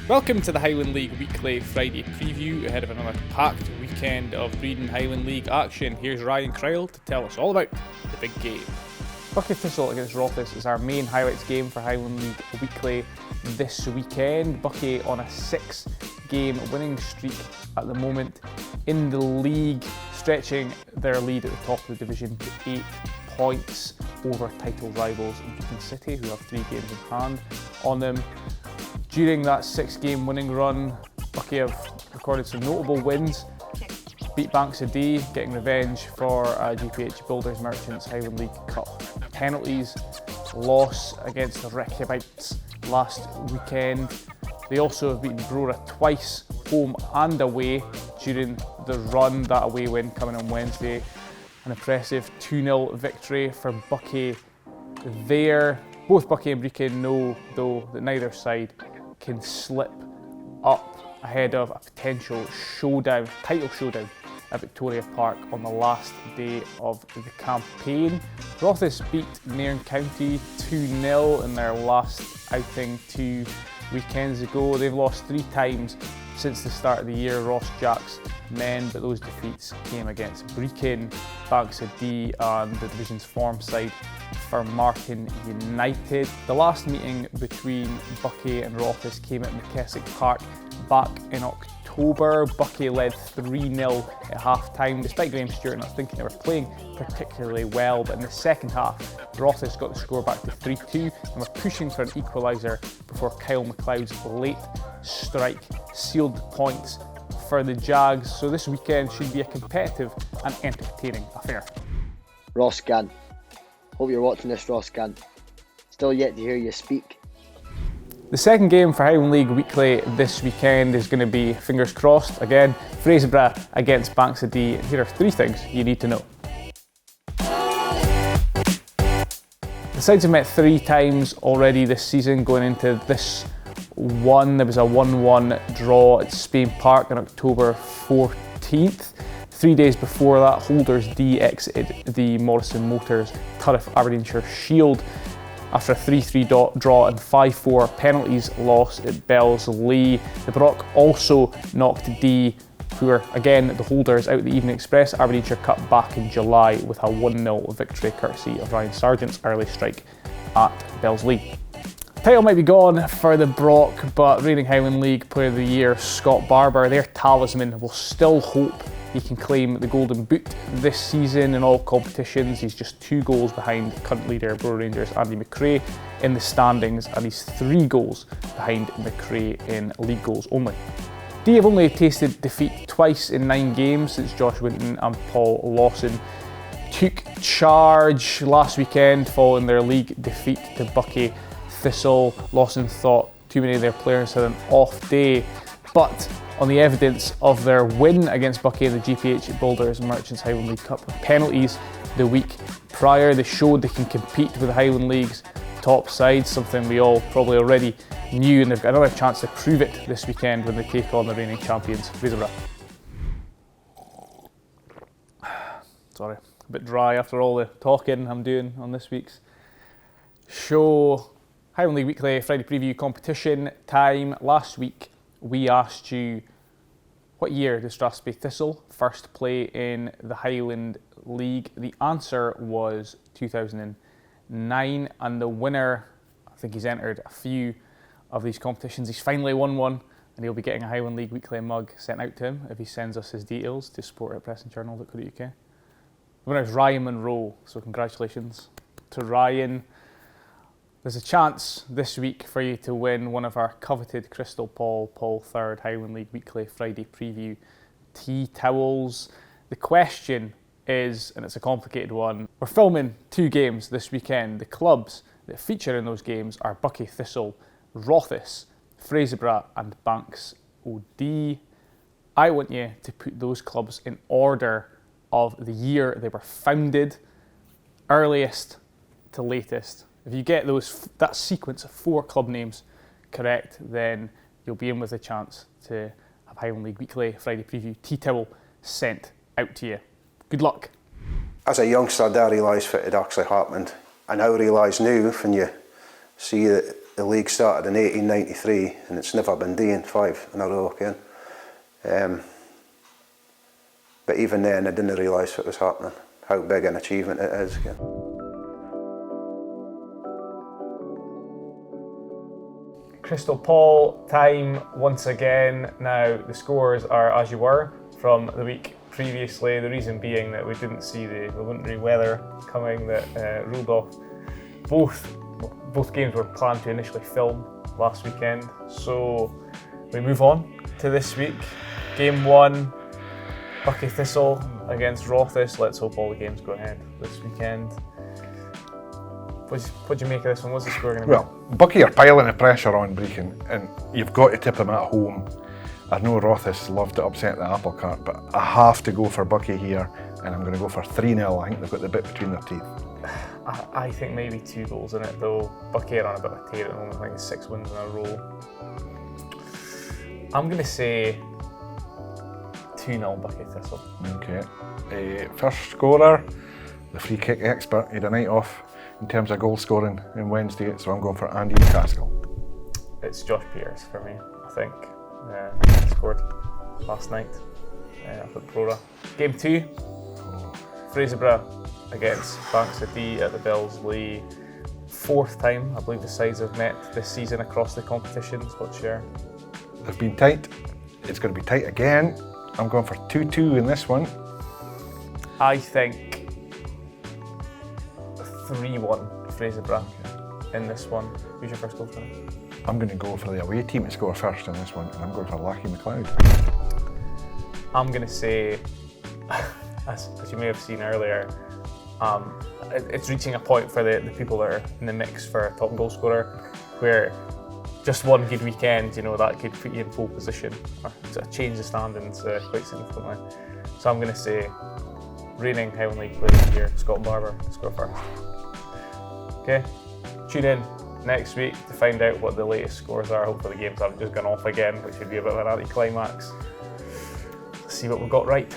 Welcome to the Highland League Weekly Friday preview ahead of another packed weekend of Breedon Highland League action. Here's Ryan Cryle to tell us all about the big game. Buckie Thistle against Rothes is our main highlights game for Highland League Weekly this weekend. Buckie on a 6-game winning streak at the moment in the league, stretching their lead at the top of the division to 8 points over title rivals Buckie City, who have 3 games in hand on them. During that 6-game winning run, Buckie have recorded some notable wins. Beat Banks of D, getting revenge for GPH Builders Merchants Highland League Cup penalties. Loss against the Reykjavites last weekend. They also have beaten Broch twice, home and away, during the run. That away win coming on Wednesday. An impressive 2-0 victory for Buckie there. Both Buckie and Brechin know, though, that neither side can slip up ahead of a potential showdown, title showdown at Victoria Park on the last day of the campaign. Rothes beat Nairn County 2-0 in their last outing 2 weekends ago. They've lost 3 times since the start of the year, Ross Jack's men, but those defeats came against Brechin, Banks of D and the division's form side for Martin United. The last meeting between Buckie and Rothes came at McKessick Park back in October. Buckie led 3-0 at half-time, despite Graham Stewart not thinking they were playing particularly well, but in the second half, Rothes got the score back to 3-2 and were pushing for an equaliser before Kyle McLeod's late strike sealed the points for the Jags, so this weekend should be a competitive and entertaining affair. Ross Gant. Hope you're watching this, Ross Gant. Still yet to hear you speak. The second game for Highland League Weekly this weekend is going to be, fingers crossed, again, Fraserburgh against Banks of D. Here are 3 things you need to know. The sides have met 3 times already this season. Going into this one, there was a 1-1 draw at Spain Park on October 14th. 3 days before that, Holders D exited the Morrison Motors Turriff Aberdeenshire Shield after a 3-3 draw and 5-4 penalties loss at Bellsleigh. The Broch also knocked D, who were again the Holders, out the Evening Express Aberdeenshire Cup back in July with a 1-0 victory courtesy of Ryan Sargent's early strike at Bellsleigh. Title might be gone for the Broch, but reigning Highland League Player of the Year Scott Barber, their talisman, will still hope he can claim the Golden Boot this season in all competitions. He's just 2 goals behind current leader Bro Rangers Andy McRae in the standings, and he's 3 goals behind McRae in league goals only. D have only tasted defeat twice in 9 games since Josh Winton and Paul Lawson took charge last weekend following their league defeat to Buckie Thistle. Lawson thought too many of their players had an off day, but on the evidence of their win against Buckie in the GPH Builders Merchants Highland League Cup penalties the week prior, they showed they can compete with the Highland League's top sides, something we all probably already knew, and they've got another chance to prove it this weekend when they take on the reigning champions, Fraserburgh. Sorry, a bit dry after all the talking I'm doing on this week's show. Highland League Weekly Friday preview competition time. Last week we asked you, what year did Strathspey Thistle first play in the Highland League? The answer was 2009, and the winner, I think he's entered a few of these competitions. He's finally won one, and he'll be getting a Highland League Weekly mug sent out to him if he sends us his details to support@pressandjournal.co.uk. The winner is Ryan Monroe, so congratulations to Ryan. There's a chance this week for you to win one of our coveted Crystal Paul 3rd Highland League Weekly Friday preview tea towels. The question is, and it's a complicated one, we're filming 2 games this weekend. The clubs that feature in those games are Buckie Thistle, Rothes, Fraserburgh and Banks OD. I want you to put those clubs in order of the year they were founded, earliest to latest. If you get that sequence of 4 club names correct, then you'll be in with a chance to have Highland League Weekly Friday preview tea towel sent out to you. Good luck. As a youngster, I didn't realise that it actually happened. I now realise now, when you see that the league started in 1893 and it's never been done 5 in a row again. But even then I didn't realise what was happening, how big an achievement it is again. Crystal Paul time once again. Now the scores are as you were from the week previously, the reason being that we didn't see the wintry weather coming that rolled off. Both games were planned to initially film last weekend, so we move on to this week. Game 1, Buckie Thistle against Rothes. Let's hope all the games go ahead this weekend. What do you make of this one? What's the score going to be? Well, Buckie are piling the pressure on Brechin, and you've got to tip them at home. I know Rothes love to upset the apple cart, but I have to go for Buckie here, and I'm going to go for 3-0. I think they've got the bit between their teeth. I think maybe 2 goals in it though. Buckie are on a bit of a tear at the moment. I think it's 6 wins in a row. I'm going to say 2-0 Buckie Thistle. Okay. First scorer, the free kick expert. He had a night off in terms of goal scoring on Wednesday, so I'm going for Andy McCaskill. It's Josh Pearce for me, I think. He scored last night up at Broch. Game 2, Fraserburgh against Bankside at the Billsley. 4th time I believe the sides have met this season across the competitions. What's your? They've been tight. It's going to be tight again. I'm going for 2-2 in this one. I think 3-1 Fraserburgh in this one. Who's your first goal scorer? I'm going to go for the away team to score first in this one, and I'm going for Lachie McLeod. I'm going to say, as you may have seen earlier, it's reaching a point for the people that are in the mix for a top goal scorer, where just one good weekend, that could put you in pole position or change the standings quite significantly. So I'm going to say reigning Highland League player of the year, Scott Barber, to score first. Okay, tune in next week to find out what the latest scores are. Hopefully the games haven't just gone off again, which would be a bit of an anticlimax. Let's see what we've got right.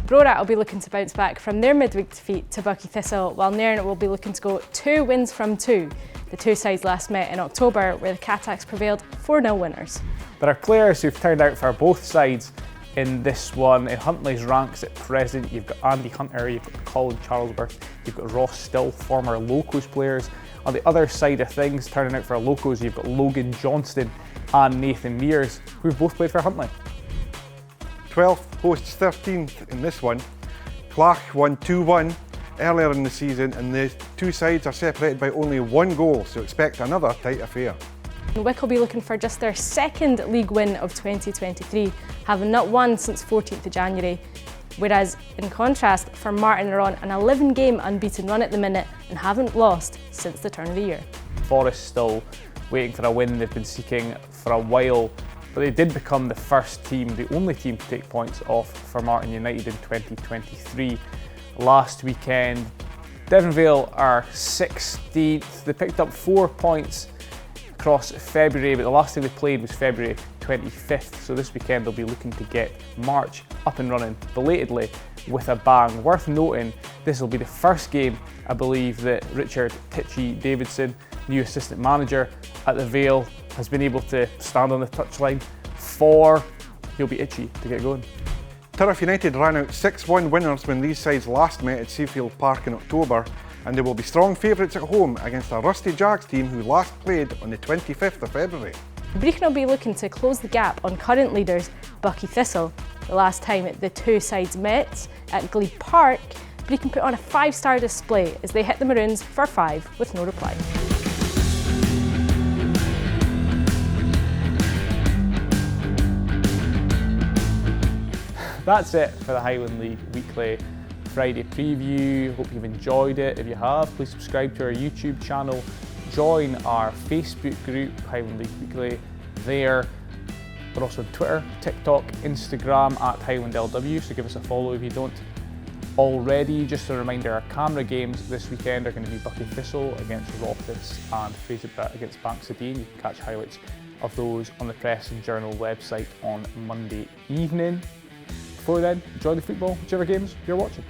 Broch will be looking to bounce back from their midweek defeat to Buckie Thistle, while Nairn will be looking to go 2 wins from 2. The 2 sides last met in October, where the Catacks prevailed 4-0 winners. There are players who've turned out for both sides in this one. In Huntly's ranks at present, you've got Andy Hunter, you've got Colin Charlesworth, you've got Ross Still, former Locos players. On the other side of things, turning out for Locos, you've got Logan Johnston and Nathan Mears, who've both played for Huntly. 12th hosts 13th in this one. Clach won 2-1 earlier in the season, and the 2 sides are separated by only 1 goal, so expect another tight affair. Wick will be looking for just their 2nd league win of 2023, having not won since 14th of January. Whereas, in contrast, for Martin are on an 11-game unbeaten run at the minute and haven't lost since the turn of the year. Forest still waiting for a win they've been seeking for a while, but they did become the first team, the only team to take points off for Martin United in 2023. Last weekend, Devonvale are 16th. They picked up 4 points across February, but the last time they played was February 25th, so this weekend they'll be looking to get March up and running belatedly with a bang. Worth noting, this will be the first game, I believe, that Richard Titchie Davidson, new assistant manager at the Vale, has been able to stand on the touchline for. He'll be itchy to get going. Turriff United ran out 6-1 winners when these sides last met at Seafield Park in October, and they will be strong favourites at home against a rusty Jags team who last played on the 25th of February. Brechin will be looking to close the gap on current leaders Buckie Thistle. The last time the 2 sides met at Glebe Park, Brechin put on a 5-star display as they hit the Maroons for 5 with no reply. That's it for the Highland League Weekly Friday preview. Hope you've enjoyed it. If you have, please subscribe to our YouTube channel. Join our Facebook group, Highland League Weekly, there. We're also on Twitter, TikTok, Instagram at HighlandLW, so give us a follow if you don't already. Just a reminder, our camera games this weekend are going to be Buckie Thistle against Rothes and Fraserburgh against Bankside. You can catch highlights of those on the Press and Journal website on Monday evening. Before then, enjoy the football, whichever games you're watching.